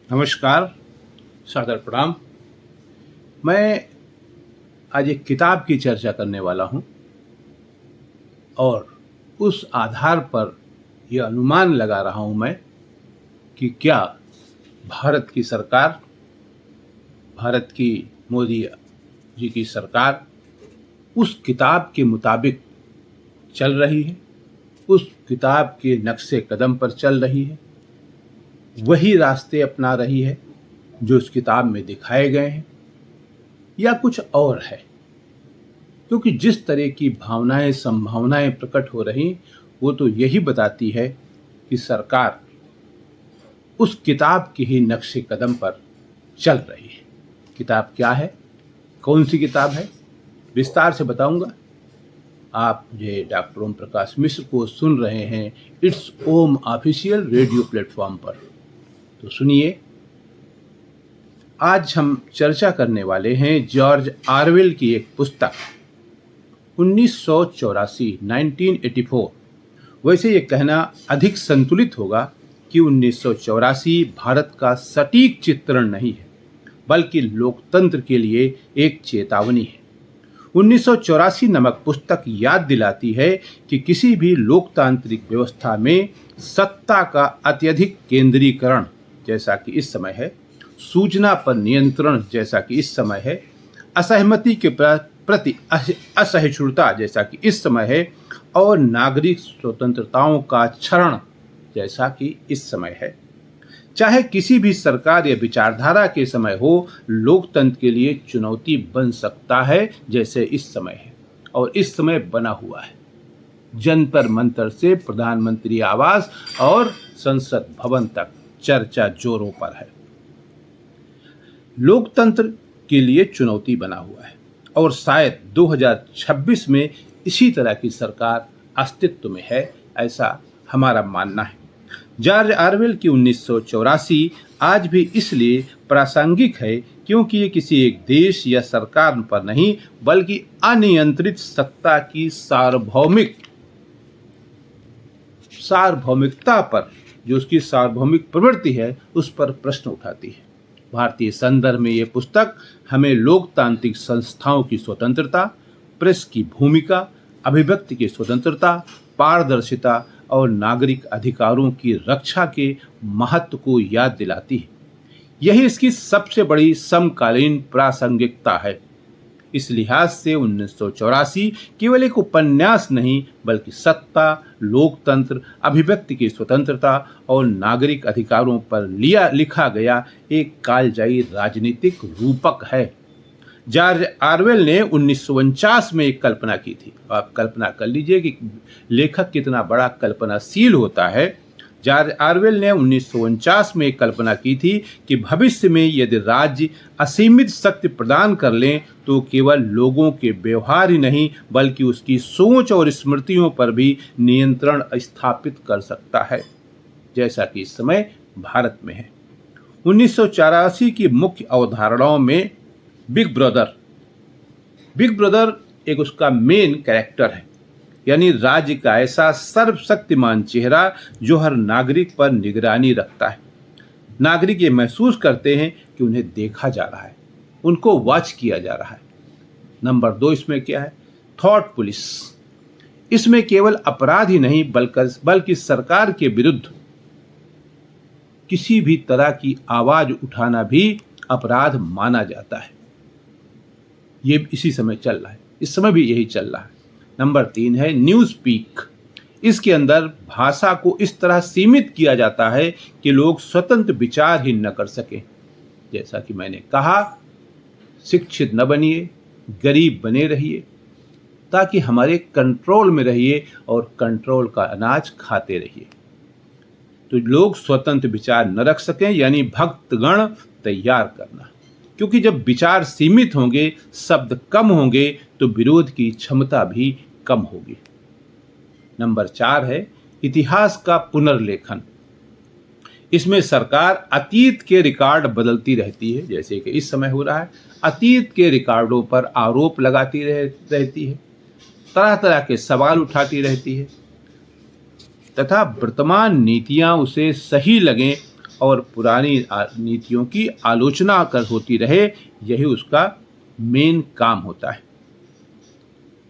नमस्कार, सादर प्रणाम। मैं आज एक किताब की चर्चा करने वाला हूँ और उस आधार पर यह अनुमान लगा रहा हूँ मैं कि क्या भारत की सरकार, भारत की मोदी जी की सरकार उस किताब के मुताबिक चल रही है, उस किताब के नक्शे कदम पर चल रही है, वही रास्ते अपना रही है जो उस किताब में दिखाए गए हैं, या कुछ और है। क्योंकि जिस तरह की भावनाएं, संभावनाएं प्रकट हो रही, वो तो यही बताती है कि सरकार उस किताब के ही नक्शे कदम पर चल रही है। किताब क्या है, कौन सी किताब है, विस्तार से बताऊंगा। आप मुझे डॉक्टर ओम प्रकाश मिश्र को सुन रहे हैं it's Om official radio platform पर। तो सुनिए, आज हम चर्चा करने वाले हैं जॉर्ज ऑरवेल की एक पुस्तक 1984, 1984। वैसे ये कहना अधिक संतुलित होगा कि 1984 भारत का सटीक चित्रण नहीं है, बल्कि लोकतंत्र के लिए एक चेतावनी है। 1984 नमक पुस्तक याद दिलाती है कि किसी भी लोकतांत्रिक व्यवस्था में सत्ता का अत्यधिक केंद्रीकरण, जैसा कि इस समय है, सूचना पर नियंत्रण, जैसा कि इस समय है, असहमति के प्रति असहिष्णुता, जैसा कि इस समय है, और नागरिक स्वतंत्रताओं का क्षरण, जैसा कि इस समय है, चाहे किसी भी सरकार या विचारधारा के समय हो, लोकतंत्र के लिए चुनौती बन सकता है, जैसे इस समय है और इस समय बना हुआ है। जंतर मंतर से प्रधानमंत्री आवास और संसद भवन तक चर्चा जोरों पर है। लोकतंत्र के लिए चुनौती बना हुआ है और शायद 2026 में इसी तरह की सरकार अस्तित्व में है, ऐसा हमारा मानना है। जॉर्ज ऑरवेल की 1984 आज भी इसलिए प्रासंगिक है क्योंकि ये किसी एक देश या सरकार पर नहीं, बल्कि अनियंत्रित सत्ता की सार्वभौमिकता पर, जो उसकी सार्वभौमिक प्रवृत्ति है, उस पर प्रश्न उठाती है। भारतीय संदर्भ में ये पुस्तक हमें लोकतांत्रिक संस्थाओं की स्वतंत्रता, प्रेस की भूमिका, अभिव्यक्ति की स्वतंत्रता, पारदर्शिता और नागरिक अधिकारों की रक्षा के महत्व को याद दिलाती है। यही इसकी सबसे बड़ी समकालीन प्रासंगिकता है। इस लिहाज से 1984 केवल एक उपन्यास नहीं, बल्कि सत्ता, लोकतंत्र, अभिव्यक्ति की स्वतंत्रता और नागरिक अधिकारों पर लिखा गया एक कालजयी राजनीतिक रूपक है। जॉर्ज ऑरवेल ने 1949 में एक कल्पना की थी। आप कल्पना कर लीजिए कि लेखक कितना बड़ा कल्पनाशील होता है। जॉर्ज ऑरवेल ने 1949 में एक कल्पना की थी कि भविष्य में यदि राज्य असीमित शक्ति प्रदान कर लें तो केवल लोगों के व्यवहार ही नहीं, बल्कि उसकी सोच और स्मृतियों पर भी नियंत्रण स्थापित कर सकता है, जैसा कि इस समय भारत में है। 1984 की मुख्य अवधारणाओं में बिग ब्रदर एक उसका मेन कैरेक्टर है, यानी राज्य का ऐसा सर्वशक्तिमान चेहरा जो हर नागरिक पर निगरानी रखता है। नागरिक ये महसूस करते हैं कि उन्हें देखा जा रहा है, उनको वॉच किया जा रहा है। नंबर 2 इसमें क्या है, थॉट पुलिस। इसमें केवल अपराध ही नहीं, बल्कि सरकार के विरुद्ध किसी भी तरह की आवाज उठाना भी अपराध माना जाता है। ये इसी समय चल रहा है, इस समय भी यही चल रहा है। नंबर 3 है न्यूज पीक। इसके अंदर भाषा को इस तरह सीमित किया जाता है कि लोग स्वतंत्र विचार ही न कर सकें। जैसा कि मैंने कहा, शिक्षित न बनिए, गरीब बने रहिए, ताकि हमारे कंट्रोल में रहिए और कंट्रोल का अनाज खाते रहिए। तो लोग स्वतंत्र विचार न रख सकें, यानी भक्तगण तैयार करना। क्योंकि जब विचार सीमित होंगे, शब्द कम होंगे, तो विरोध की क्षमता भी कम होगी। नंबर 4 है इतिहास का पुनर्लेखन। इसमें सरकार अतीत के रिकॉर्ड बदलती रहती है, जैसे कि इस समय हो रहा है। अतीत के रिकॉर्डों पर आरोप लगाती रहती है, तरह तरह के सवाल उठाती रहती है, तथा वर्तमान नीतियां उसे सही लगें और पुरानी नीतियों की आलोचना कर होती रहे, यही उसका मेन काम होता है।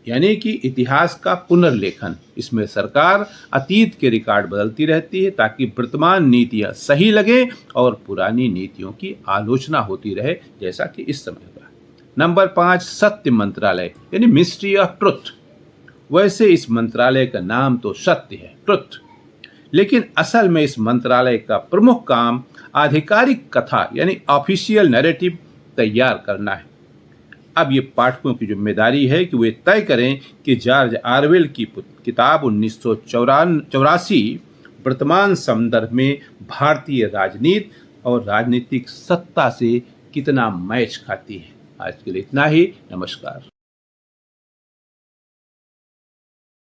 यानी कि इतिहास का पुनर्लेखन। इसमें सरकार अतीत के रिकॉर्ड बदलती रहती है ताकि वर्तमान नीतियां सही लगे और पुरानी नीतियों की आलोचना होती रहे, जैसा कि इस समय हुआ। नंबर 5, सत्य मंत्रालय यानी मिनिस्ट्री ऑफ ट्रुथ। वैसे इस मंत्रालय का नाम तो सत्य है, ट्रुथ, लेकिन असल में इस मंत्रालय का प्रमुख काम आधिकारिक कथा यानी ऑफिशियल नैरेटिव तैयार करना है। अब ये पाठकों की जिम्मेदारी है कि वे तय करें कि जॉर्ज ऑरवेल की किताब 1984 वर्तमान संदर्भ में भारतीय राजनीति और राजनीतिक सत्ता से कितना मैच खाती है। आज के लिए इतना ही। नमस्कार।